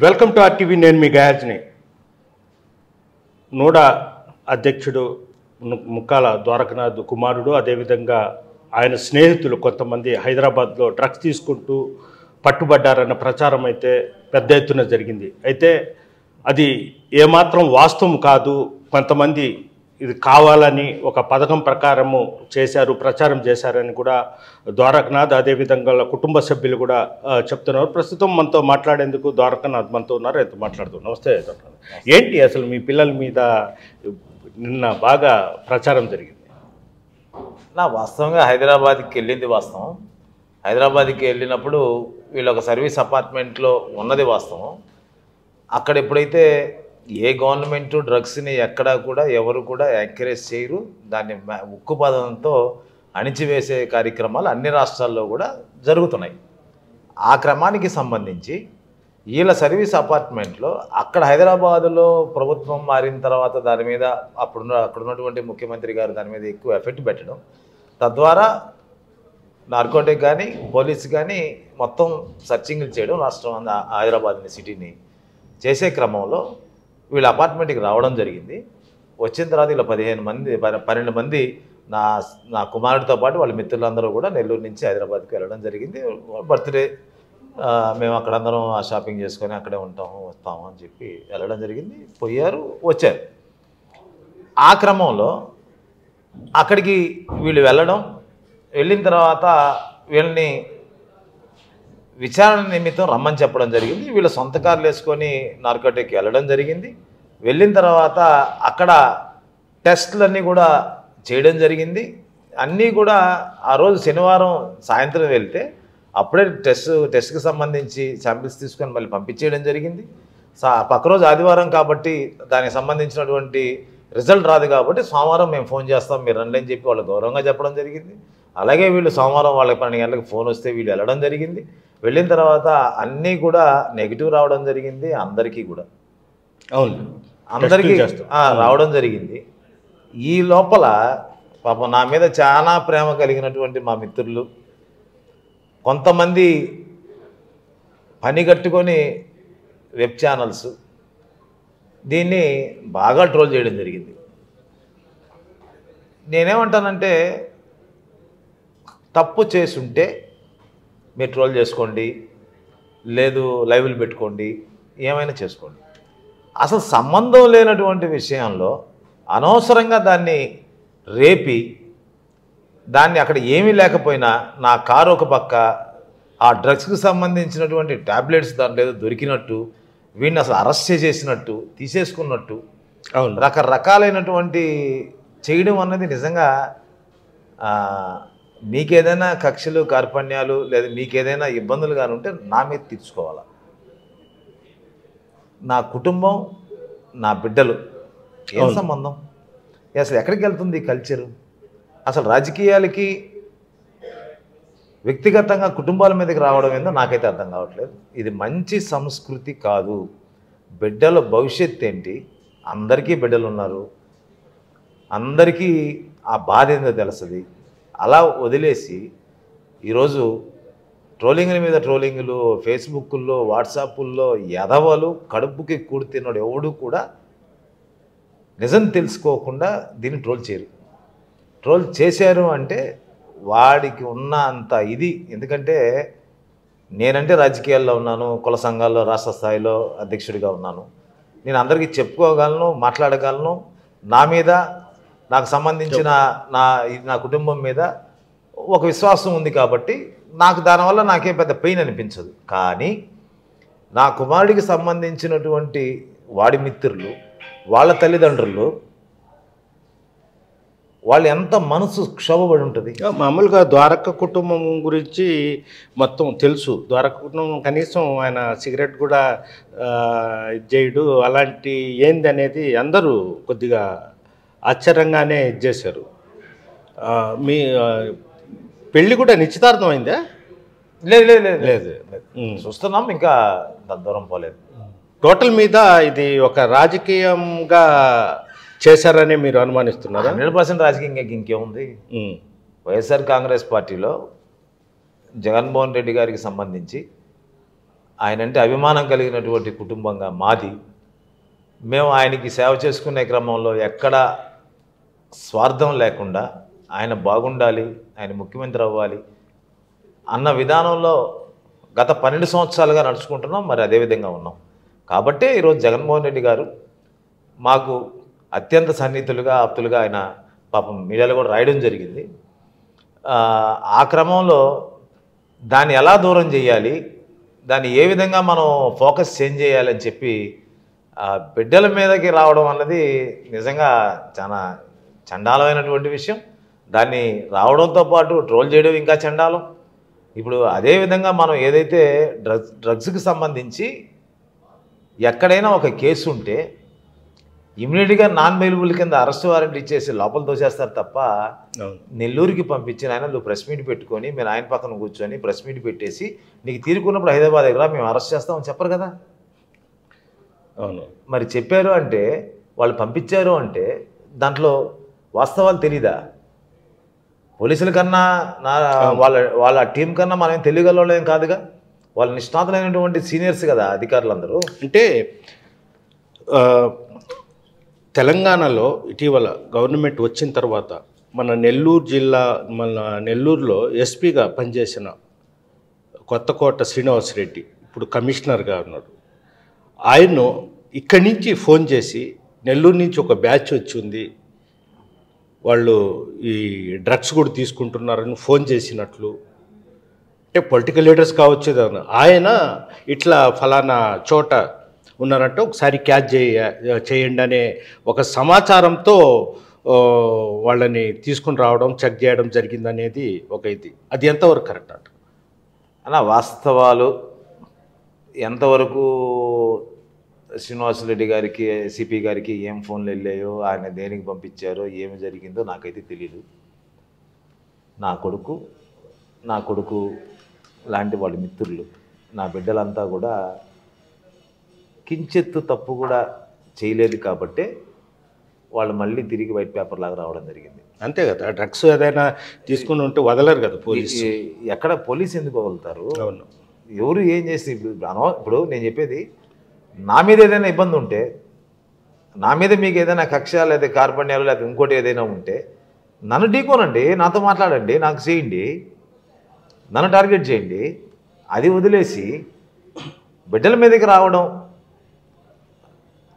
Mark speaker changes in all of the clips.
Speaker 1: Welcome to RTV. నేను మీ గయాజ్ని. NUDA అధ్యక్షుడు ముక్కాల ద్వారకనాథ్ కుమారుడు, అదేవిధంగా ఆయన స్నేహితులు కొంతమంది హైదరాబాద్లో డ్రగ్స్ తీసుకుంటూ పట్టుబడ్డారన్న ప్రచారం అయితే పెద్ద ఎత్తున జరిగింది. అయితే అది ఏమాత్రం వాస్తవం కాదు. కొంతమంది ఇది కావాలని ఒక పథకం ప్రకారము చేశారు, ప్రచారం చేశారని కూడా ద్వారకనాథ్ అదేవిధంగా కుటుంబ సభ్యులు కూడా చెప్తున్నారు. ప్రస్తుతం మనతో మాట్లాడేందుకు ద్వారకనాథ్ మనతో ఉన్నారు. అయితే మాట్లాడుతున్నాం. నమస్తే ద్వారకనాథ్. ఏంటి అసలు మీ పిల్లల మీద నిన్న బాగా ప్రచారం జరిగింది?
Speaker 2: వాస్తవంగా హైదరాబాద్కి వెళ్ళింది వాస్తవం. హైదరాబాద్కి వెళ్ళినప్పుడు వీళ్ళు ఒక సర్వీస్ అపార్ట్మెంట్లో ఉన్నది వాస్తవం. అక్కడ ఎప్పుడైతే ఏ గవర్నమెంటు డ్రగ్స్ని ఎక్కడా కూడా ఎవరు కూడా ఎంకరేజ్ చేయరు, దాన్ని ఉక్కుపాదంతో అణిచివేసే కార్యక్రమాలు అన్ని రాష్ట్రాల్లో కూడా జరుగుతున్నాయి. ఆ క్రమానికి సంబంధించి వీళ్ళ సర్వీస్ అపార్ట్మెంట్లో అక్కడ హైదరాబాదులో ప్రభుత్వం మారిన తర్వాత దాని మీద అక్కడున్నటువంటి ముఖ్యమంత్రి గారు దాని మీద ఎక్కువ ఎఫెక్ట్ పెట్టడం, తద్వారా నార్కోటిక్ కానీ పోలీసు కానీ మొత్తం సర్చింగ్లు చేయడం, రాష్ట్రం హైదరాబాద్ని సిటీని చేసే క్రమంలో వీళ్ళ అపార్ట్మెంట్కి రావడం జరిగింది. వచ్చిన తర్వాత వీళ్ళ 12 మంది నా కుమారుడితో పాటు వాళ్ళ మిత్రులందరూ కూడా నెల్లూరు నుంచి హైదరాబాద్కి వెళ్ళడం జరిగింది. బర్త్డే మేము అక్కడందరం షాపింగ్ చేసుకొని అక్కడే వస్తాము అని చెప్పి వెళ్ళడం జరిగింది. పోయారు, వచ్చారు. ఆ క్రమంలో అక్కడికి వీళ్ళు వెళ్ళిన తర్వాత వీళ్ళని విచారణ నిమిత్తం రమ్మని చెప్పడం జరిగింది. వీళ్ళ సొంత కార్లు వేసుకొని నార్కోటిక్కి వెళ్ళడం జరిగింది. వెళ్ళిన తర్వాత అక్కడ టెస్టులన్నీ కూడా చేయడం జరిగింది. అన్నీ కూడా ఆ రోజు శనివారం సాయంత్రం వెళ్తే అప్పుడే టెస్ట్కి సంబంధించి శాంపిల్స్ తీసుకొని మళ్ళీ పంపించేయడం జరిగింది. పక్క రోజు ఆదివారం కాబట్టి దానికి సంబంధించినటువంటి రిజల్ట్ రాదు కాబట్టి సోమవారం మేము ఫోన్ చేస్తాం, మీరు రండి అని చెప్పి వాళ్ళు గౌరవంగా చెప్పడం జరిగింది. అలాగే వీళ్ళు సోమవారం వాళ్ళకి 12 గంటలకు ఫోన్ వస్తే వీళ్ళు వెళ్ళడం జరిగింది. వెళ్ళిన తర్వాత అన్నీ కూడా నెగిటివ్ రావడం జరిగింది. అందరికీ కూడా అందరికీ రావడం జరిగింది. ఈ లోపల పాపం నా మీద చాలా ప్రేమ కలిగినటువంటి మా మిత్రులు కొంతమంది పని కట్టుకొని వెబ్ ఛానల్స్ దీన్ని బాగా ట్రోల్ చేయడం జరిగింది. నేనేమంటానంటే, తప్పు చేసుంటే మీరు ట్రోల్ చేసుకోండి, లేదు లైవ్లు పెట్టుకోండి, ఏమైనా చేసుకోండి. అసలు సంబంధం లేనటువంటి విషయంలో అనవసరంగా దాన్ని రేపి దాన్ని అక్కడ ఏమీ లేకపోయినా నా కారు ఒక పక్క ఆ డ్రగ్స్కి సంబంధించినటువంటి ట్యాబ్లెట్స్ దాంట్లో ఏదో దొరికినట్టు, వీడిని అసలు అరెస్ట్ చేసేసినట్టు, తీసేసుకున్నట్టు రకరకాలైనటువంటి చేయడం అన్నది నిజంగా మీకేదైనా కక్షలు కార్పణ్యాలు లేదా మీకేదైనా ఇబ్బందులు కానీ ఉంటే నా మీద తీర్చుకోవాలా. నా కుటుంబం, నా బిడ్డలు ఏం సంబంధం? అసలు ఎక్కడికి వెళ్తుంది ఈ కల్చరు? అసలు రాజకీయాలకి వ్యక్తిగతంగా కుటుంబాల మీదకి రావడం ఏందో నాకైతే అర్థం కావట్లేదు. ఇది మంచి సంస్కృతి కాదు. బిడ్డల భవిష్యత్తు ఏంటి? అందరికీ బిడ్డలు ఉన్నారు, అందరికీ ఆ బాధ ఏందో తెలుస్తుంది. అలా వదిలేసి ఈరోజు ట్రోలింగ్ల మీద ట్రోలింగ్లు, ఫేస్బుక్ల్లో, వాట్సాపుల్లో ఎదవలు కడుపుకి కూడి తిన్నాడు ఎవడు కూడా నిజం తెలుసుకోకుండా దీన్ని ట్రోల్ చేయరు. ట్రోల్ చేశారు అంటే వాడికి ఉన్న అంత ఇది. ఎందుకంటే నేనంటే రాజకీయాల్లో ఉన్నాను, కుల సంఘాల్లో రాష్ట్ర స్థాయిలో అధ్యక్షుడిగా ఉన్నాను. నేను అందరికీ చెప్పుకోగలను, మాట్లాడగలను. నా మీద, నాకు సంబంధించిన నా కుటుంబం మీద ఒక విశ్వాసం ఉంది కాబట్టి నాకు దానివల్ల నాకేం పెద్ద పెయిన్ అనిపించదు. కానీ నా కుమారుడికి సంబంధించినటువంటి వాడి మిత్రులు, వాళ్ళ తల్లిదండ్రులు, వాళ్ళు ఎంత మనసు క్షోభపడి ఉంటుంది.
Speaker 1: మామూలుగా ద్వారక కుటుంబం గురించి మొత్తం తెలుసు. ద్వారక కుటుంబం కనీసం ఆయన సిగరెట్ కూడా చేయడు, అలాంటి ఏంది అనేది అందరూ కొద్దిగా ఆశ్చర్యంగానే చేశారు. మీ పెళ్ళి కూడా నిశ్చితార్థం అయిందా?
Speaker 2: లేదు, చూస్తున్నాం, ఇంకా దూరం పోలేదు.
Speaker 1: టోటల్ మీద ఇది ఒక రాజకీయంగా చేశారని మీరు అనుమానిస్తున్నారా?
Speaker 2: 100% రాజకీయంగా ఇంకేముంది. వైఎస్ఆర్ కాంగ్రెస్ పార్టీలో జగన్మోహన్ రెడ్డి గారికి సంబంధించి ఆయనంటే అభిమానం కలిగినటువంటి కుటుంబంగా మాది. మేము ఆయనకి సేవ చేసుకునే క్రమంలో ఎక్కడ స్వార్థం లేకుండా ఆయన బాగుండాలి, ఆయన ముఖ్యమంత్రి అవ్వాలి అన్న విధానంలో గత 12 సంవత్సరాలుగా నడుచుకుంటున్నాం. మరి అదేవిధంగా ఉన్నాం. కాబట్టే ఈరోజు జగన్మోహన్ రెడ్డి గారు మాకు అత్యంత సన్నిహితులుగా, ఆప్తులుగా ఆయన పాపం మీడియాలో కూడా రాయడం జరిగింది. ఆ క్రమంలో దాన్ని ఎలా దూరం చేయాలి, దాన్ని ఏ విధంగా మనం ఫోకస్ చేంజ్ చేయాలని చెప్పి బిడ్డల మీదకి రావడం అన్నది నిజంగా చాలా చండాలమైనటువంటి విషయం. దాన్ని రావడంతో పాటు ట్రోల్ చేయడం ఇంకా చండాలం. ఇప్పుడు అదేవిధంగా మనం ఏదైతే డ్రగ్స్కి సంబంధించి ఎక్కడైనా ఒక కేసు ఉంటే ఇమీడియట్గా నాన్ బెయిలబుల్ కింద అరెస్ట్ వారెంట్ ఇచ్చేసి లోపల తోసేస్తారు తప్ప నెల్లూరుకి పంపించిన ఆయన నువ్వు ప్రెస్ మీట్ పెట్టుకొని మీరు ఆయన పక్కన కూర్చొని ప్రెస్ మీట్ పెట్టేసి నీకు తీరుకున్నప్పుడు హైదరాబాద్ దగ్గర మేము అరెస్ట్ చేస్తామని చెప్పరు కదా.
Speaker 1: అవును,
Speaker 2: మరి చెప్పారు అంటే వాళ్ళు పంపించారు అంటే దాంట్లో వాస్తవాలు తెలీదా? పోలీసుల కన్నా వాళ్ళ టీం కన్నా మనం తెలియగలం కాదుగా. వాళ్ళ నిష్ణాతులైనటువంటి సీనియర్స్ కదా అధికారులందరూ.
Speaker 1: అంటే తెలంగాణలో ఇటీవల గవర్నమెంట్ వచ్చిన తర్వాత మన నెల్లూరులో ఎస్పీగా పనిచేసిన కొత్తకోట శ్రీనివాసరెడ్డి ఇప్పుడు కమిషనర్గా ఉన్నాడు. ఆయన్ను ఇక్కడి నుంచి ఫోన్ చేసి నెల్లూరు నుంచి ఒక బ్యాచ్ వచ్చింది, వాళ్ళు ఈ డ్రగ్స్ కూడా తీసుకుంటున్నారని ఫోన్ చేసినట్లు. అంటే పొలిటికల్ లీడర్స్ కావచ్చు. ఆయన ఇట్లా ఫలానా చోట ఉన్నారంటే ఒకసారి క్యాచ్ చేయండి అనే ఒక సమాచారంతో వాళ్ళని తీసుకుని రావడం, చెక్ చేయడం జరిగిందనేది ఒక ఇది. అది ఎంతవరకు కరెక్ట్ అంట
Speaker 2: అలా వాస్తవాలు ఎంతవరకు శ్రీనివాసరెడ్డి గారికి, సిపి గారికి ఏం ఫోన్లు వెళ్ళాయో, ఆయన దేనికి పంపించారో, ఏమి జరిగిందో నాకైతే తెలియదు. నా కొడుకు లాంటి వాళ్ళ మిత్రులు, నా బిడ్డలంతా కూడా కించెత్తు తప్పు కూడా చేయలేదు కాబట్టే వాళ్ళు మళ్ళీ తిరిగి వైట్ పేపర్ లాగా రావడం జరిగింది.
Speaker 1: అంతే కదా. డ్రగ్స్ ఏదైనా తీసుకుని ఉంటే వదలరు కదా పోలీసు.
Speaker 2: ఎక్కడ పోలీసు ఎందుకు వదులుతారు?
Speaker 1: అవును,
Speaker 2: ఎవరు ఏం చేసి ఇప్పుడు నేను చెప్పేది, నా మీద ఏదైనా ఇబ్బంది ఉంటే, నా మీద మీకు ఏదైనా కక్ష లేదా కార్పణ్యాలు లేదా ఇంకోటి ఏదైనా ఉంటే నన్ను ఢీకోనండి, నాతో మాట్లాడండి, నాకు చేయండి, నన్ను టార్గెట్ చేయండి. అది వదిలేసి బిడ్డల మీదకి రావడం,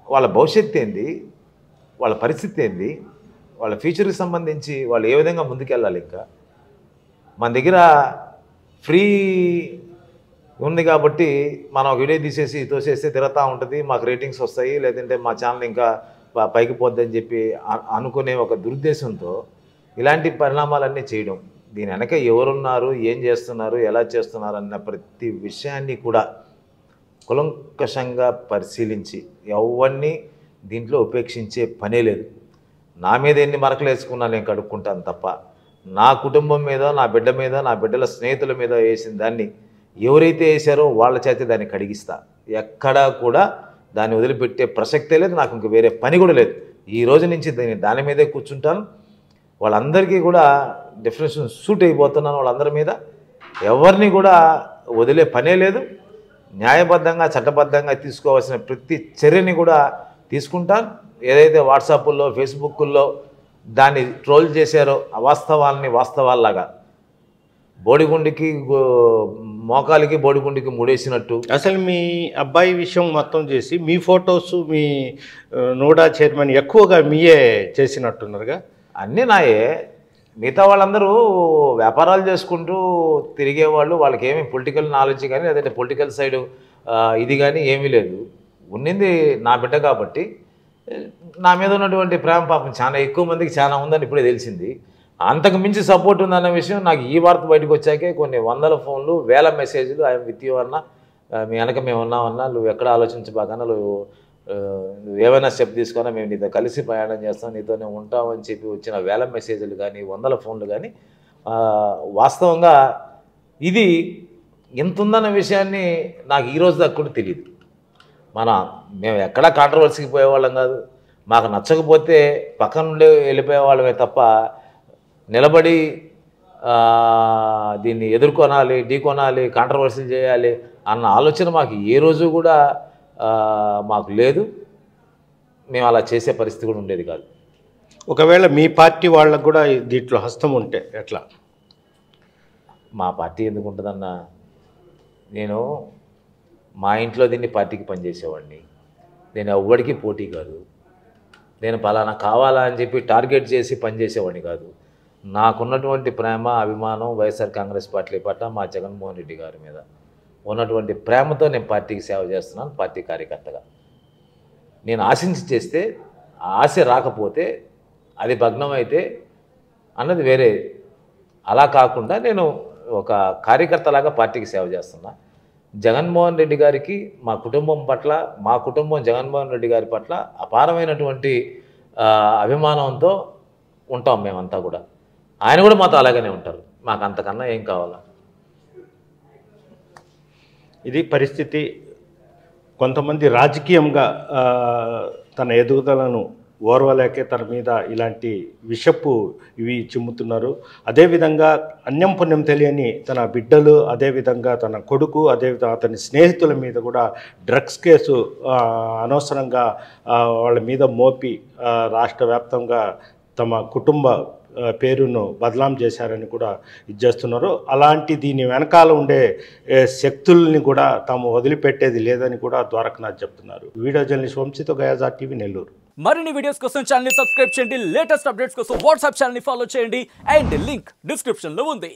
Speaker 2: వాళ్ళ భవిష్యత్తు ఏంది, వాళ్ళ పరిస్థితి ఏంది, వాళ్ళ ఫ్యూచర్కి సంబంధించి వాళ్ళు ఏ విధంగా ముందుకెళ్ళాలి. ఇంకా మన దగ్గర ఫ్రీ ఉంది కాబట్టి మనం వీడియో తీసేసి తోసేస్తే తిరుగుతూ ఉంటుంది, మాకు రేటింగ్స్ వస్తాయి, లేదంటే మా ఛానల్ ఇంకా పైకి పోద్దని చెప్పి అనుకునే ఒక దురుద్దేశంతో ఇలాంటి పరిణామాలన్నీ చేయడం. దీని వెనక ఎవరున్నారు, ఏం చేస్తున్నారు, ఎలా చేస్తున్నారు అన్న ప్రతి విషయాన్ని కూడా కులంకషంగా పరిశీలించి ఎవరిని దీంట్లో ఉపేక్షించే పనే లేదు. నా మీద ఎన్ని మరకలు వేసుకున్నా నేను కడుక్కుంటాను తప్ప నా కుటుంబం మీద, నా బిడ్డ మీద, నా బిడ్డల స్నేహితుల మీద వేసిన దాన్ని ఎవరైతే వేసారో వాళ్ళ చేత దాన్ని కడిగిస్తా. ఎక్కడా కూడా దాన్ని వదిలిపెట్టే ప్రసక్తే లేదు. నాకు ఇంక వేరే పని కూడా లేదు. ఈ రోజు నుంచి దాని మీదే కూర్చుంటాను. వాళ్ళందరికీ కూడా డెఫినేషన్ సూట్ అయిపోతున్నాను. వాళ్ళందరి మీద ఎవరిని కూడా వదిలే పనే లేదు. న్యాయబద్ధంగా, చట్టబద్ధంగా తీసుకోవాల్సిన ప్రతి చర్యని కూడా తీసుకుంటాను. ఏదైతే వాట్సాప్ల్లో, ఫేస్బుక్ల్లో దాన్ని ట్రోల్ చేశారో అవాస్తవాలని వాస్తవాల్లాగా, బోడిగుండికి మోకాలికి బోడిగుండికి ముడేసినట్టు.
Speaker 1: అసలు మీ అబ్బాయి విషయం మొత్తం చేసి మీ ఫొటోస్, మీ నోడా చైర్మన్ ఎక్కువగా మీయే చేసినట్టున్నారుగా.
Speaker 2: అన్నీ నాయే. మిగతా వాళ్ళందరూ వ్యాపారాలు చేసుకుంటూ తిరిగేవాళ్ళు. వాళ్ళకి ఏమీ పొలిటికల్ నాలెడ్జ్ కానీ లేదంటే పొలిటికల్ సైడ్ ఇది కానీ ఏమీ లేదు. ఉన్నింది నా బిడ్డ కాబట్టి నా మీద ఉన్నటువంటి ప్రేమ పాపం చాలా ఎక్కువ మందికి చాలా ఉందని ఇప్పుడే తెలిసింది. అంతకు మించి సపోర్ట్ ఉందన్న విషయం నాకు ఈ వార్త బయటకు వచ్చాకే కొన్ని వందల ఫోన్లు, వేల మెసేజ్లు, ఐఎమ్ విత్ యూ అన్నా, మీ వెనక మేము ఉన్నామన్నా, నువ్వు ఎక్కడ ఆలోచించబాకన్నా, నువ్వు ఏమైనా స్టెప్ తీసుకున్నా మేము నీతో కలిసి ప్రయాణం చేస్తాం, నీతోనే ఉంటామని చెప్పి వచ్చిన వేల మెసేజ్లు కానీ వందల ఫోన్లు కానీ వాస్తవంగా ఇది ఎంత ఉందన్న విషయాన్ని నాకు ఈరోజు దాకా కూడా తెలియదు. మేము ఎక్కడా కాంట్రవర్సీకి పోయేవాళ్ళం కాదు. మాకు నచ్చకపోతే పక్కన నుండి వెళ్ళిపోయేవాళ్ళమే తప్ప నిలబడి దీన్ని ఎదుర్కొనాలి, ఢీకొనాలి, కాంట్రవర్సీలు చేయాలి అన్న ఆలోచన మాకు ఏ రోజు కూడా మాకు లేదు. మేము అలా చేసే పరిస్థితి కూడా ఉండేది కాదు.
Speaker 1: ఒకవేళ మీ పార్టీ వాళ్ళకు కూడా దీంట్లో హస్తం ఉంటే ఎట్లా?
Speaker 2: మా పార్టీ ఎందుకు ఉంటుందన్న, నేను మా ఇంట్లో దీన్ని పార్టీకి పనిచేసేవాడిని. నేను ఎవ్వడికి పోటీ కాదు. నేను పలానా కావాలా అని చెప్పి టార్గెట్ చేసి పనిచేసేవాడిని కాదు. నాకున్నటువంటి ప్రేమ, అభిమానం వైఎస్ఆర్ కాంగ్రెస్ పార్టీ పట్ల, మా జగన్మోహన్ రెడ్డి గారి మీద ఉన్నటువంటి ప్రేమతో నేను పార్టీకి సేవ చేస్తున్నాను. పార్టీ కార్యకర్తగా నేను ఆశించి చేస్తే ఆశ రాకపోతే అది భగ్నం అయితే అన్నది వేరే. అలా కాకుండా నేను ఒక కార్యకర్తలాగా పార్టీకి సేవ చేస్తున్నా. జగన్మోహన్ రెడ్డి గారికి మా కుటుంబం పట్ల, మా కుటుంబం జగన్మోహన్ రెడ్డి గారి పట్ల అపారమైనటువంటి అభిమానంతో ఉంటాం మేమంతా కూడా. ఆయన కూడా మాతో అలాగనే ఉంటారు. మాకు అంతకన్నా ఏం కావాలా?
Speaker 1: ఇది పరిస్థితి. కొంతమంది రాజకీయంగా తన ఎదుగుదలను ఓర్వలేకే తన మీద ఇలాంటి విషపు ఇవి చిమ్ముతున్నారు. అదేవిధంగా అన్యం పుణ్యం తెలియని తన బిడ్డలు, అదేవిధంగా తన కొడుకు, అదేవిధంగా అతని స్నేహితుల మీద కూడా డ్రగ్స్ కేసు అనవసరంగా వాళ్ళ మీద మోపి రాష్ట్ర వ్యాప్తంగా తమ కుటుంబ పేరును బదలాం చేశారని కూడా ఇచ్చేస్తున్నారు. అలాంటి దీని వెనకాల ఉండే శక్తుల్ని కూడా తాము వదిలిపెట్టేది లేదని కూడా ద్వారకనాథ్ చెప్తున్నారు. వీడియో జర్నలిస్ట్ వంశీతో గయాజా టీవీ, నెల్లూరు.
Speaker 3: మరిన్ని వీడియోస్ కోసం ఛానల్ ని సబ్స్క్రైబ్ చేయండి. లేటెస్ట్ అప్డేట్స్ కోసం వాట్సాప్ ఛానల్ ని ఫాలో చేయండి. అండ్ లింక్ డిస్క్రిప్షన్ లో ఉంది.